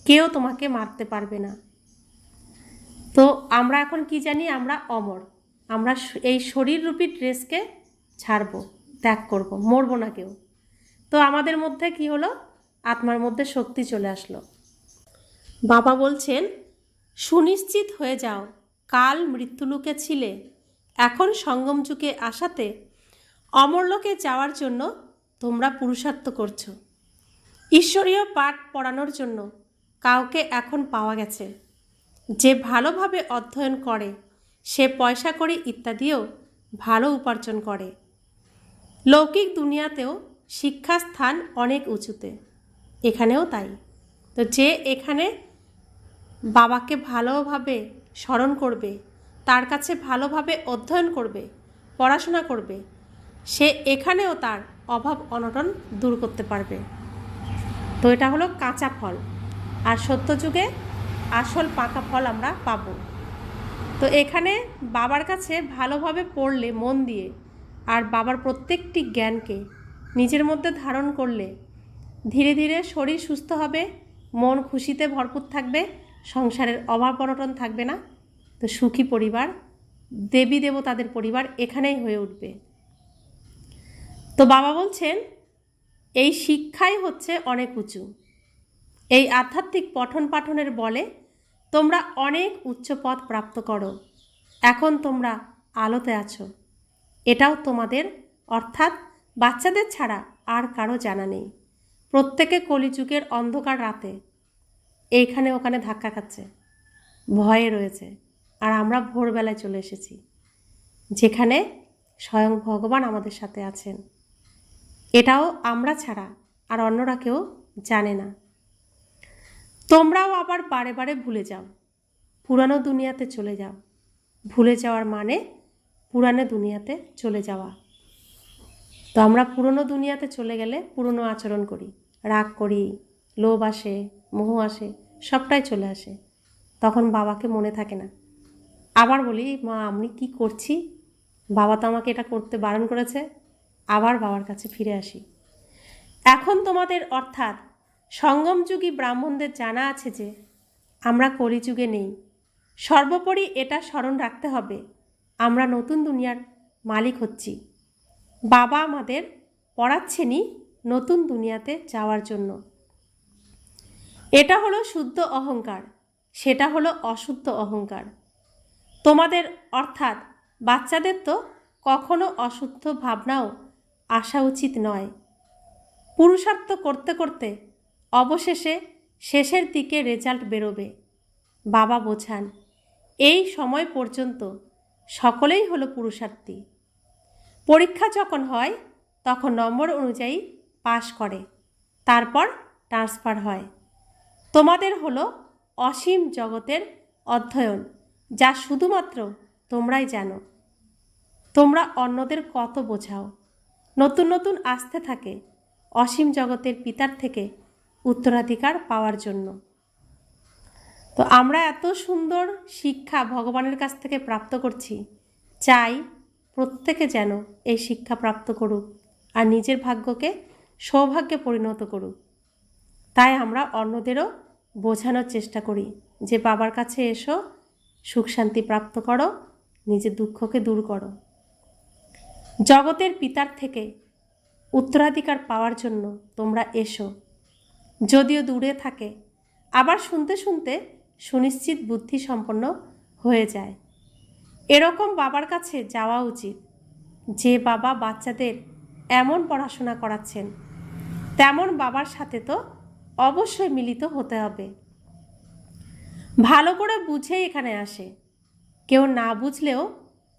কেউ তোমাকে মারতে পারবে না। তো আমরা এখন কি জানি? আমরা অমর। আমরা এই শরীররূপী ড্রেসকে ছাড়বো, ত্যাগ করব, মরবো না কেউ। তো আমাদের মধ্যে কি হলো? আত্মার মধ্যে শক্তি চলে আসলো। বাবা বলছেন, সুনিশ্চিত হয়ে যাও, কাল মৃত্যুলোকে ছিলে, এখন সঙ্গম যুগে আসাতে অমরলোকে যাওয়ার জন্য তোমরা পুরুষার্থ করছো। ঈশ্বরীয় পাঠ পড়ানোর জন্য কাউকে এখন পাওয়া গেছে, যে ভালোভাবে অধ্যয়ন করে, সে পয়সা কড়ি ইত্যাদিও ভালো উপার্জন করে। লৌকিক দুনিয়াতেও শিক্ষাস্থান অনেক উঁচুতে, এখানেও তাই। তো যে এখানে বাবাকে ভালোভাবে স্মরণ করবে, তার কাছে ভালোভাবে অধ্যয়ন করবে, পড়াশোনা করবে, সে এখানেও তার অভাব অনটন দূর করতে পারবে। তো এটা হলো কাঁচা ফল, আর সত্যযুগে আসল পাকা ফল আমরা পাব। তো এখানে বাবার কাছে ভালোভাবে পড়লে, মন দিয়ে, আর বাবার প্রত্যেকটি জ্ঞানকে নিজের মধ্যে ধারণ করলে ধীরে ধীরে শরীর সুস্থ হবে, মন খুশিতে ভরপুর থাকবে, সংসারের অভাব অনটন থাকবে না। তো সুখী পরিবার, দেবী দেবতাদের পরিবার এখানেই হয়ে উঠবে। তো বাবা বলছেন, এই শিক্ষাই হচ্ছে অনেক উঁচু। এই আধ্যাত্মিক পঠন পাঠনের বলে তোমরা অনেক উচ্চ পদ প্রাপ্ত করো। এখন তোমরা আলোতে আছো, এটাও তোমাদের, অর্থাৎ বাচ্চাদের ছাড়া আর কারো জানা নেই। প্রত্যেকে কলিযুগের অন্ধকার রাতে এইখানে ওখানে ধাক্কা খাচ্ছে, ভয়ে রয়েছে। আর আমরা ভোরবেলায় চলে এসেছি, যেখানে স্বয়ং ভগবান আমাদের সাথে আছেন। এটাও আমরা ছাড়া আর অন্যরা কেউ জানে না। তোমরাও আবার বারে বারে ভুলে যাও, পুরানো দুনিয়াতে চলে যাও। ভুলে যাওয়ার মানে পুরানো দুনিয়াতে চলে যাওয়া। তো আমরা পুরনো দুনিয়াতে চলে গেলে পুরনো আচরণ করি, রাগ করি, লোভ আসে, মোহ আসে, সবটাই চলে আসে। তখন বাবাকে মনে থাকে না। আবার বলি, মা আমি কি করছি? বাবা তো আমাকে এটা করতে বারণ করেছে। আবার বাবার কাছে ফিরে আসি। এখন তোমাদের, অর্থাৎ সঙ্গমযুগী ব্রাহ্মণদের জানা আছে যে আমরা কলিযুগে নেই। সর্বোপরি এটা স্মরণ রাখতে হবে, আমরা নতুন দুনিয়ার মালিক হচ্ছি। বাবা আমাদের পড়াচ্ছেনই নতুন দুনিয়াতে যাওয়ার জন্য। এটা হলো শুদ্ধ অহংকার, সেটা হলো অশুদ্ধ অহংকার। তোমাদের, অর্থাৎ বাচ্চাদের তো কখনো অশুদ্ধ ভাবনাও আসা উচিত নয়। পুরুষার্থ করতে করতে অবশেষে শেষের দিকে রেজাল্ট বেরোবে। বাবা বোঝান, এই সময় পর্যন্ত সকলেই হলো পুরুষার্থী। পরীক্ষা যখন হয় তখন নম্বর অনুযায়ী পাশ করে, তারপর ট্রান্সফার হয়। তোমাদের হলো অসীম জগতের অধ্যয়ন, যা শুধুমাত্র তোমরাই জানো। তোমরা অন্যদের কত বোঝাও, নতুন নতুন আসতে থাকে অসীম জগতের পিতার থেকে উত্তরাধিকার পাওয়ার জন্য। তো আমরা এত সুন্দর শিক্ষা ভগবানের কাছ থেকে প্রাপ্ত করছি, চাই প্রত্যেকে যেন এই শিক্ষা প্রাপ্ত করুক আর নিজের ভাগ্যকে সৌভাগ্যে পরিণত করুক। তাই আমরা অন্যদেরও বোঝানোর চেষ্টা করি যে বাবার কাছে এসো, সুখ শান্তি প্রাপ্ত করো, নিজের দুঃখকে দূর করো। জগতের পিতার থেকে উত্তরাধিকার পাওয়ার জন্য তোমরা এসো, যদিও দূরে থাকে, আবার শুনতে শুনতে সুনিশ্চিত বুদ্ধি সম্পন্ন হয়ে যায়। এরকম বাবার কাছে যাওয়া উচিত, যে বাবা বাচ্চাদের এমন পড়াশোনা করাচ্ছেন। তেমন বাবার সাথে তো অবশ্যই মিলিত হতে হবে। ভালো করে বুঝে এখানে আসে, কেউ না বুঝলেও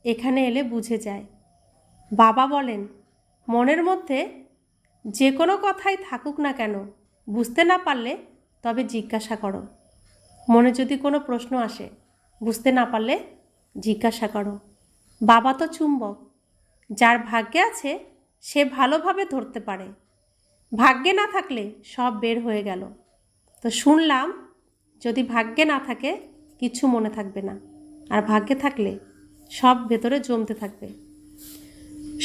এখানে এলে বুঝে যায়। বাবা বলেন, মনের মধ্যে যে কোনো কথাই থাকুক না কেন, বুঝতে না পারলে তবে জিজ্ঞাসা করো। মনে যদি কোনো প্রশ্ন আসে, বুঝতে না পারলে জিজ্ঞাসা করো। বাবা তো চুম্বক, যার ভাগ্যে আছে সে ভালোভাবে ধরতে পারে। ভাগ্যে না থাকলে সব বের হয়ে গেল। তো শুনলাম, যদি ভাগ্যে না থাকে কিছু মনে থাকবে না, আর ভাগ্যে থাকলে সব ভেতরে জমতে থাকবে।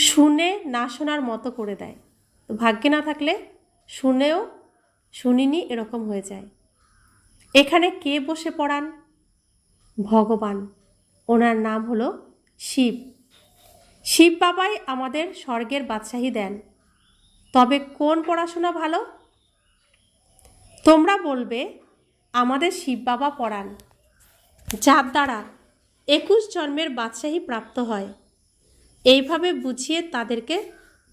শুনে না শোনার মতো করে দেয়। তো ভাগ্যে না থাকলে শুনেও শুনিনি এরকম হয়ে যায়। এখানে কে বসে পড়ান? ভগবান। ওনার নাম হলো শিব। শিব বাবাই আমাদের স্বর্গের বাদশাহী দেন। তবে কোন পড়াশোনা ভালো? তোমরা বলবে, আমাদের শিব বাবা পড়ান, যার দ্বারা 21 জন্মের বাদশাহী প্রাপ্ত হয়। এইভাবে বুঝিয়ে তাদেরকে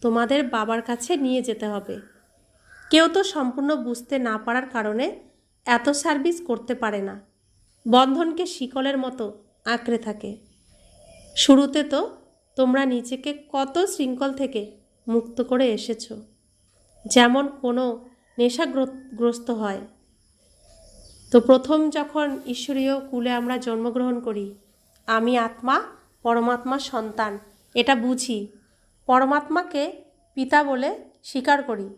তোমাদের বাবার কাছে নিয়ে যেতে হবে। কেউ তো সম্পূর্ণ বুঝতে না পারার কারণে এত সার্ভিস করতে পারে না, বন্ধনকে শিকলের মতো আঁকড়ে থাকে। শুরুতে তো তোমরা নিজেকে কত শৃঙ্খল থেকে মুক্ত করে এসেছো, যেমন কোনো নেশাগ্রস্ত হয়। তো প্রথম যখন ঈশ্বরীয় কুলে আমরা জন্মগ্রহণ করি, আমি আত্মা, পরমাত্মার সন্তান, এটা বুঝি, পরমাত্মাকে পিতা বলে স্বীকার করি,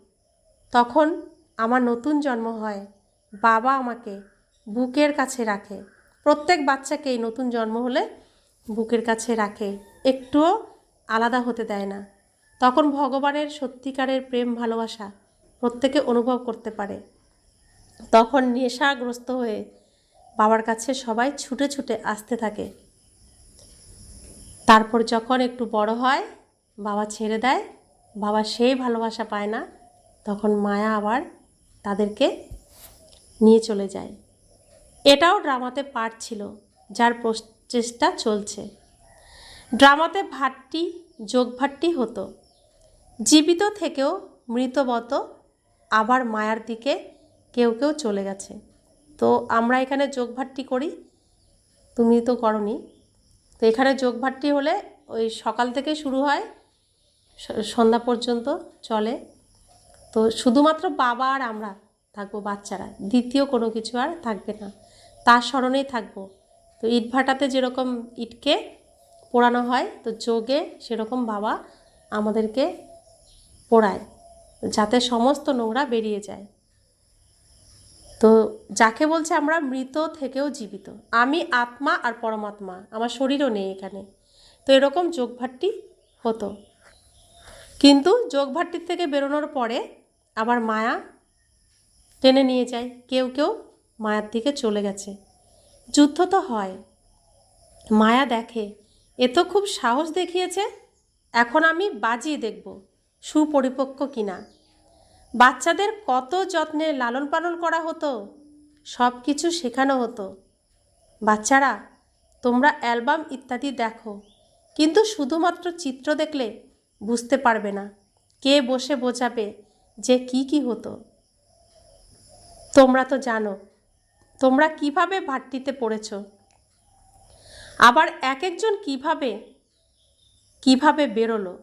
তখন আমার নতুন জন্ম হয়। বাবা আমাকে বুকের কাছে রাখে। প্রত্যেক বাচ্চাকেই নতুন জন্ম হলে বুকের কাছে রাখে, একটুও আলাদা হতে দেয় না। তখন ভগবানের সত্যিকারের প্রেম ভালোবাসা প্রত্যেকে অনুভব করতে পারে। তখন নেশাগ্রস্ত হয়ে বাবার কাছে সবাই ছুটে ছুটে আসতে থাকে। তারপর যখন একটু বড় হয়, বাবা ছেড়ে দেয়, বাবা সেই ভালোবাসা পায় না, তখন মায়া আবার তাদেরকে নিয়ে চলে যায়। এটাও ড্রামাতে পার্ট ছিল, যার প্রচেষ্টা চলছে। ড্রামাতে ভাট্টি যোগভাট্টি হতো, জীবিত থেকেও মৃতবত, আবার মায়ার দিকে কেউ কেউ চলে গেছে। তো আমরা এখানে যোগভাট্টি করি, তুমি তো করনি। তো এখানে যোগভাট্টি হলে ওই সকাল থেকে শুরু হয়, সন্ধ্যা পর্যন্ত চলে। তো শুধুমাত্র বাবা আর আমরা থাকবো, বাচ্চারা, দ্বিতীয় কোনো কিছু আর থাকবে না, তার স্মরণেই থাকবো। তো ইটভাটাতে যেরকম ইটকে পোড়ানো হয়, তো যোগে সেরকম বাবা আমাদেরকে পোড়ায়, যাতে সমস্ত নোংরা বেরিয়ে যায়। তো যাকে বলছে আমরা মৃত থেকেও জীবিত, আমি আত্মা আর পরমাত্মা, আমার শরীরও নেই এখানে। তো এরকম যোগভাট্টি হতো। কিন্তু যোগভাট্টির থেকে বেরোনোর পরে আবার মায়া টেনে নিয়ে যায়, কেউ কেউ মায়ার দিকে চলে গেছে। যুদ্ধ তো হয়, মায়া দেখে এ তো খুব সাহস দেখিয়েছে, এখন আমি বাজিয়ে দেখব সুপরিপক্ক কিনা। বাচ্চাদের কত যত্নে লালন পালন করা হতো, সব কিছু শেখানো হতো। বাচ্চারা, তোমরা অ্যালবাম ইত্যাদি দেখো, কিন্তু শুধুমাত্র চিত্র দেখলে বুঝতে পারবে না। কে বসে বোঝাবে যে কি কি হতো? তোমরা তো জানো তোমরা কিভাবে ভাট্টিতে পড়েছ, আবার এক একজন কিভাবে বেরোলো।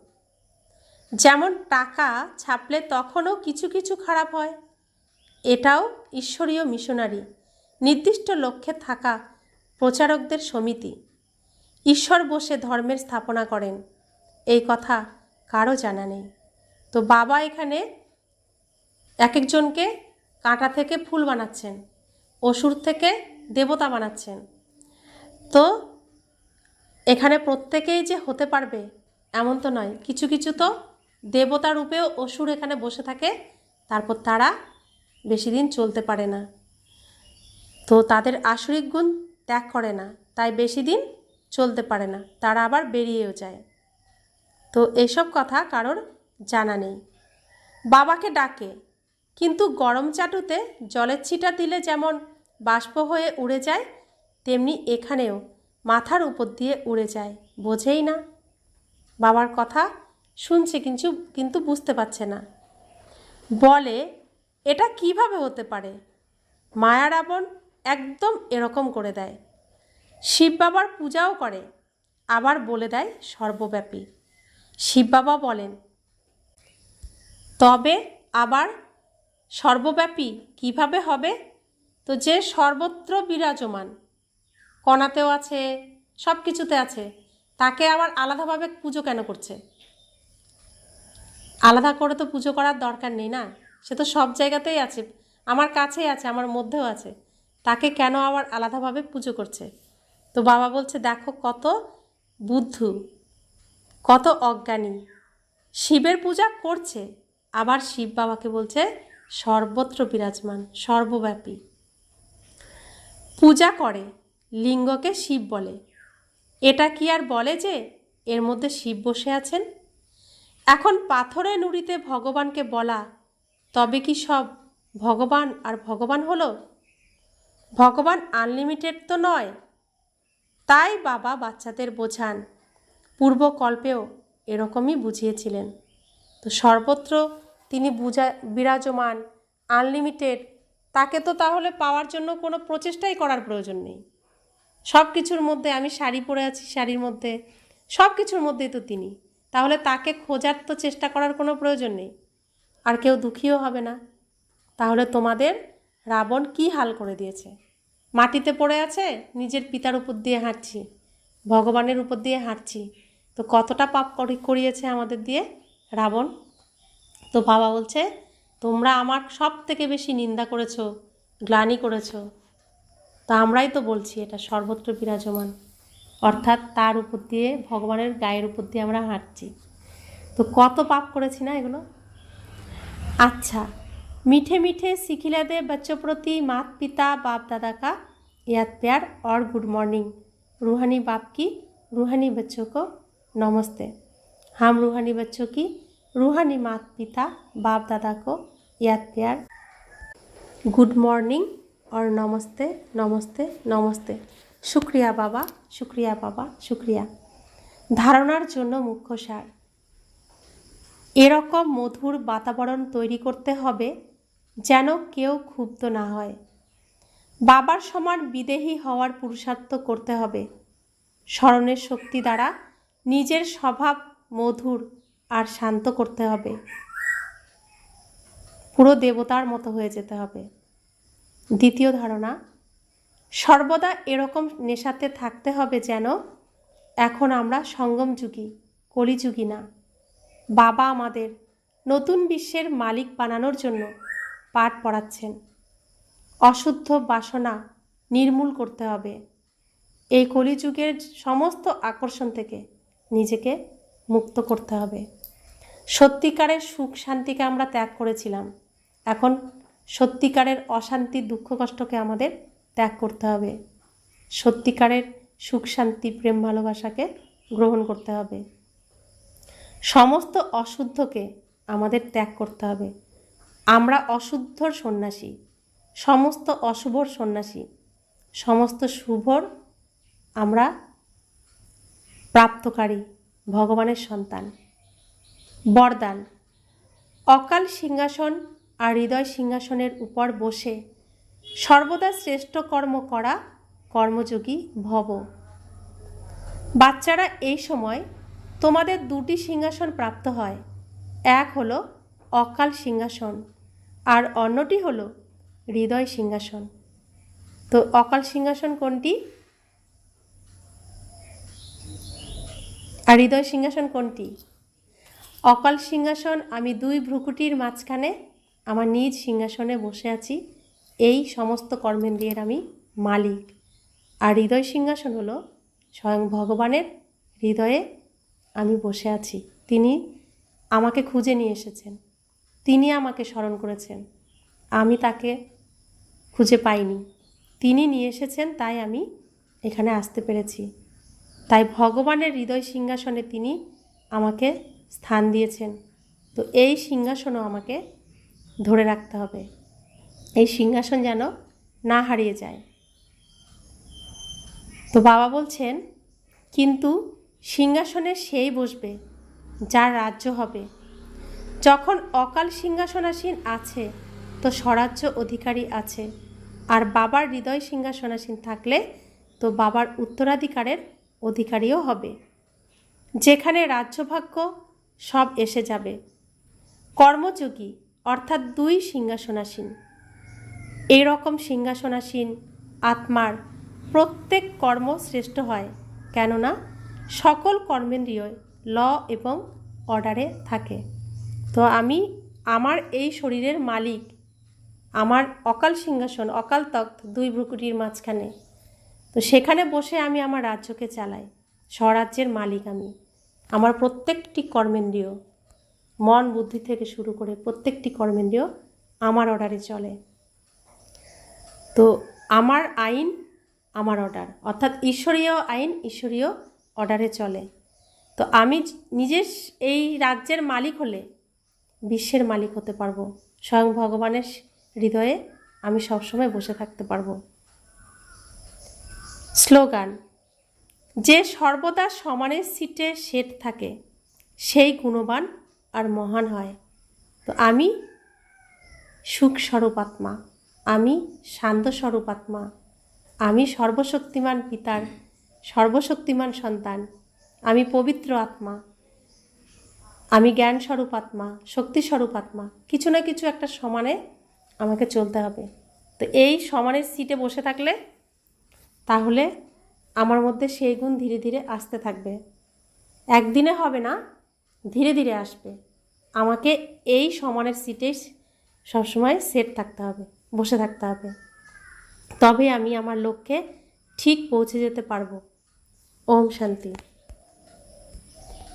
যেমন টাকা ছাপলে তখনও কিছু কিছু খারাপ হয়। এটাও ঈশ্বরীয় মিশনারি, নির্দিষ্ট লক্ষ্যে থাকা প্রচারকদের সমিতি। ঈশ্বর বসে ধর্মের স্থাপনা করেন, এই কথা কারো জানা নেই। তো বাবা এখানে এক একজনকে কাঁটা থেকে ফুল বানাচ্ছেন, অসুর থেকে দেবতা বানাচ্ছেন। তো এখানে প্রত্যেকেই যে হতে পারবে এমন তো নয়, কিছু কিছু তো দেবতা রূপেও অসুর এখানে বসে থাকে, তারপর তারা বেশি দিন চলতে পারে না। তো তাদের আসরিক গুণ ত্যাগ করে না, তাই বেশি দিন চলতে পারে না, তারা আবার বেরিয়েও যায়। তো এইসব কথা কারোর জানা নেই। বাবাকে ডাকে, কিন্তু গরম চাটুতে জলের ছিটা দিলে যেমন বাষ্প হয়ে উড়ে যায়, তেমনি এখানেও মাথার উপর দিয়ে উড়ে যায়। বোঝেই না, বাবার কথা শুনছে কিন্তু বুঝতে পারছে না। বলে, এটা কিভাবে হতে পারে? মায়া রাবণ একদম এরকম করে দেয়। শিব বাবার পূজাও করে, আবার বলে দেয় সর্বব্যাপী। শিব বাবা বলেন, তবে আবার সর্বব্যাপী কিভাবে হবে? তো যে সর্বত্র বিরাজমান, কণাতেও আছে, সব কিছুতে আছে, তাকে আবার আলাদাভাবে পুজো কেন করছে? আলাদা করে তো পুজো করার দরকার নেই না, সে তো সব জায়গাতেই আছে, আমার কাছেই আছে, আমার মধ্যেও আছে, তাকে কেন আবার আলাদাভাবে পুজো করছে? তো বাবা বলছে, দেখো কত বুদ্ধু, কত অজ্ঞানী। শিবের পূজা করছে, আবার শিব বাবাকে বলছে সর্বত্র বিরাজমান, সর্বব্যাপী। পূজা করে, লিঙ্গকে শিব বলে। এটা কি আর বলে যে এর মধ্যে শিব বসে আছেন? এখন পাথরে নুড়িতে ভগবানকে বলা, তবে কি সব ভগবান আর ভগবান হলো? ভগবান আনলিমিটেড তো নয়। তাই বাবা বাচ্চাদের বোঝান, পূর্বকল্পেও এরকমই বুঝিয়েছিলেন। তো সর্বত্র তিনি বিরাজমান, আনলিমিটেড, তাকে তো তাহলে পাওয়ার জন্য কোনো প্রচেষ্টাই করার প্রয়োজন নেই। সব কিছুর মধ্যে, আমি শাড়ি পরে আছি, শাড়ির মধ্যে, সব কিছুর মধ্যেই তো তিনি, তাহলে তাকে খোঁজার তো চেষ্টা করার কোনো প্রয়োজন নেই, আর কেউ দুঃখীও হবে না। তাহলে তোমাদের রাবণ কি হাল করে দিয়েছে? মাটিতে পড়ে আছে, নিজের পিতার উপর দিয়ে হাঁটছি, ভগবানের উপর দিয়ে হাঁটছি, তো কতটা পাপ করিয়েছে আমাদের দিয়ে রাবণ। তো বাবা বলছে, তোমরা আমার সব থেকে বেশি নিন্দা করেছো, গ্লানি করেছো, তো আমরাই তো বলছি এটা সর্বত্র বিরাজমান, অর্থাৎ তার উপর দিয়ে, ভগবানের গায়ের উপর দিয়ে আমরা হাঁটছি, তো কত পাপ করেছি না এগুলো। अच्छा, मीठे मीठे सिखिला दे बच्चों प्रति माता पिता बाप दादा का याद प्यार और गुड मॉर्निंग। रूहानी बाप की रूहानी बच्चों को नमस्ते। हम रूहानी बच्चों की रूहानी माता पिता बाप दादा को याद प्यार, गुड मॉर्निंग और नमस्ते नमस्ते नमस्ते। शुक्रिया बाबा, शुक्रिया बाबा, शुक्रिया। धारणार जोन्नो मुख्य सार, এরকম মধুর বাতাবরণ তৈরি করতে হবে যেন কেউ ক্ষুব্ধ না হয়। বাবার সমান বিদেহী হওয়ার পুরুষার্থ করতে হবে। স্মরণের শক্তি দ্বারা নিজের স্বভাব মধুর আর শান্ত করতে হবে, পুরো দেবতার মতো হয়ে যেতে হবে। দ্বিতীয় ধারণা, সর্বদা এরকম নেশাতে থাকতে হবে যেন এখন আমরা সঙ্গম যুগী, কলিযুগী না। বাবা আমাদের নতুন বিশ্বের মালিক বানানোর জন্য পাঠ পড়াচ্ছেন। অশুদ্ধ বাসনা নির্মূল করতে হবে। এই কলিযুগের সমস্ত আকর্ষণ থেকে নিজেকে মুক্ত করতে হবে। সত্যিকারের সুখ শান্তিকে আমরা ত্যাগ করেছিলাম, এখন সত্যিকারের অশান্তি দুঃখ কষ্টকে আমাদের ত্যাগ করতে হবে। সত্যিকারের সুখ শান্তি প্রেম ভালোবাসাকে গ্রহণ করতে হবে। সমস্ত অশুদ্ধকে আমাদের ত্যাগ করতে হবে। আমরা অশুদ্ধর সন্ন্যাসী, সমস্ত অশুভর সন্ন্যাসী, সমস্ত শুভর আমরা প্রাপ্তকারী, ভগবানের সন্তান। বরদান, অকাল সিংহাসন আর হৃদয় সিংহাসনের উপর বসে সর্বদা শ্রেষ্ঠ কর্ম করা কর্মযোগী ভব। বাচ্চারা, এই সময় তোমাদের দুটি সিংহাসন প্রাপ্ত হয়। এক হলো অকাল সিংহাসন আর অন্যটি হলো হৃদয় সিংহাসন। তো অকাল সিংহাসন কোনটি আর হৃদয় সিংহাসন কোনটি? অকাল সিংহাসন, আমি দুই ভ্রুকুটির মাঝখানে আমার নিজ সিংহাসনে বসে আছি, এই সমস্ত কর্মেন্দ্রিয়ের আমি মালিক। আর হৃদয় সিংহাসন হলো স্বয়ং ভগবানের হৃদয়ে আমি বসে আছি। তিনি আমাকে খুঁজে নিয়ে এসেছেন, তিনি আমাকে স্মরণ করেছেন, আমি তাকে খুঁজে পাইনি, তিনি নিয়ে এসেছেন, তাই আমি এখানে আসতে পেরেছি। তাই ভগবানের হৃদয় সিংহাসনে তিনি আমাকে স্থান দিয়েছেন। তো এই সিংহাসনও আমাকে ধরে রাখতে হবে, এই সিংহাসন যেন না হারিয়ে যায়। তো বাবা বলছেন, কিন্তু সিংহাসনে সেই বসবে যার রাজ্য হবে। যখন অকাল সিংহাসনাসীন আছে তো স্বরাজ্য অধিকারী আছে, আর বাবার হৃদয় সিংহাসনাসীন থাকলে তো বাবার উত্তরাধিকারের অধিকারীও হবে, যেখানে রাজ্যভাগ্য সব এসে যাবে। কর্মযোগী অর্থাৎ 2 সিংহাসনাসীন, এরকম সিংহাসনাসীন আত্মার প্রত্যেক কর্ম শ্রেষ্ঠ হয়, কেননা সকল কর্মেন্দ্রিয় ল এবং অর্ডারে থাকে। তো আমি আমার এই শরীরের মালিক, আমার অকাল সিংহাসন, অকাল তখ্ত 2 ভ্রুকুটির মাঝখানে, তো সেখানে বসে আমি আমার রাজ্যকে চালাই। স্বরাজ্যের মালিক আমি। আমার প্রত্যেকটি কর্মেন্দ্রিয়, মন বুদ্ধি থেকে শুরু করে প্রত্যেকটি কর্মেন্দ্রিয় আমার অর্ডারে চলে। তো আমার আইন আমার অর্ডার, অর্থাৎ ঈশ্বরীয় আইন ঈশ্বরীয় অর্ডারে চলে। তো আমি নিজের এই রাজ্যের মালিক হলে বিশ্বের মালিক হতে পারবো। স্বয়ং ভগবানের হৃদয়ে আমি সবসময় বসে থাকতে পারবো। স্লোগান, যে সর্বদা সমানের সিটে সেট থাকে সেই গুণবান আর মহান হয়। তো আমি সুখস্বরূপ আত্মা, আমি শান্তস্বরূপ আত্মা, আমি সর্বশক্তিমান পিতার সর্বশক্তিমান সন্তান, আমি পবিত্র আত্মা, আমি জ্ঞানস্বরূপ আত্মা, শক্তিস্বরূপ আত্মা। কিছু না কিছু একটা সমানে আমাকে চলতে হবে। তো এই সমানের সিটে বসে থাকলে তাহলে আমার মধ্যে সেই গুণ ধীরে ধীরে আসতে থাকবে। একদিনে হবে না, ধীরে ধীরে আসবে। আমাকে এই সমানের সিটে সবসময় সেট থাকতে হবে, বসে থাকতে হবে, তবে আমি আমার লক্ষ্যে ঠিক পৌঁছে যেতে পারবো। ওম শান্তি।